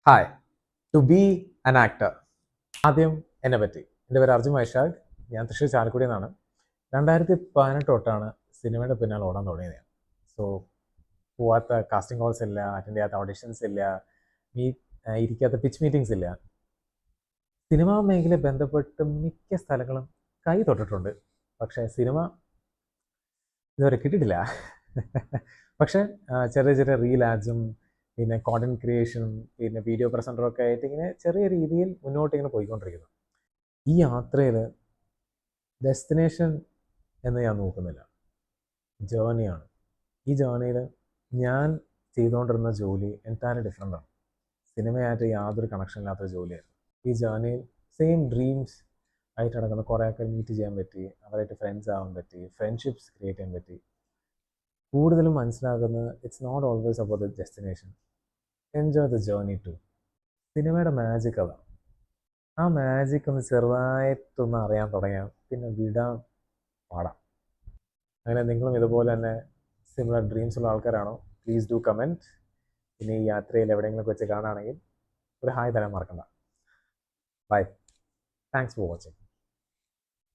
Hi. To be an actor. ആദ്യം എന്നെ പറ്റി. എൻ്റെ പേര് അർജുൻ വൈശാഖ്. ഞാൻ തൃശ്ശൂർ ചാലക്കുടിയിൽ നിന്നാണ്. 2018 തൊട്ടാണ് സിനിമയുടെ പിന്നാലെ ഓടാൻ തുടങ്ങിയത് ഞാൻ. സോ പോവാത്ത കാസ്റ്റിംഗ് കോൾസ് ഇല്ല, അറ്റൻഡ് ചെയ്യാത്ത ഓഡിഷൻസ് ഇല്ല, ഇരിക്കാത്ത പിച്ച് മീറ്റിംഗ്സ് ഇല്ല. സിനിമാ മേഖലയെ ബന്ധപ്പെട്ട് മിക്ക സ്ഥലങ്ങളും കൈ തൊട്ടിട്ടുണ്ട്. പക്ഷേ സിനിമ ഇതുവരെ കിട്ടിയിട്ടില്ല. പക്ഷേ ചെറിയ ചെറിയ റീൽ ആഡ്സും പിന്നെ കോണ്ടന്റ് ക്രിയേഷനും പിന്നെ വീഡിയോ പ്രസൻറ്ററും ഒക്കെ ആയിട്ട് ഇങ്ങനെ ചെറിയ രീതിയിൽ മുന്നോട്ട് ഇങ്ങനെ പോയിക്കൊണ്ടിരിക്കുന്നു. ഈ യാത്രയിൽ ഡെസ്റ്റിനേഷൻ എന്ന് ഞാൻ നോക്കുന്നില്ല, ജേർണിയാണ്. ഈ ജേർണിയിൽ ഞാൻ ചെയ്തുകൊണ്ടിരുന്ന ജോലി എൻറ്റയർലി ഡിഫറെൻ്റാണ്. സിനിമയായിട്ട് യാതൊരു കണക്ഷൻ ഇല്ലാത്തൊരു ജോലിയായിരുന്നു. ഈ ജേർണിയിൽ സെയിം ഡ്രീംസ് ആയിട്ട് നടക്കുന്ന കുറേയൊക്കെ മീറ്റ് ചെയ്യാൻ പറ്റി, അവരായിട്ട് ഫ്രണ്ട്സ് ആവാൻ പറ്റി, ഫ്രണ്ട്ഷിപ്സ് ക്രിയേറ്റ് ചെയ്യാൻ പറ്റി. കൂടുതലും മനസ്സിലാക്കുന്നത് it's not always about the destination, enjoy the journey too. സിനിമയുടെ മാജിക് അതാണ്. ആ മാജിക് ഒന്ന് ചെറുതായിട്ടൊന്ന് അറിയാൻ തുടങ്ങിയാൽ പിന്നെ വിടാൻ പാടാം. അങ്ങനെ നിങ്ങളും ഇതുപോലെ തന്നെ സിമിലർ ഡ്രീംസ് ഉള്ള ആൾക്കാരാണോ? Please do comment. പിന്നെ ഈ യാത്രയിൽ എവിടെയെങ്കിലും വെച്ച് കാണുകയാണെങ്കിൽ ഒരു ഹായ് തരാൻ മറക്കണ്ട. ബൈ. Thanks for watching.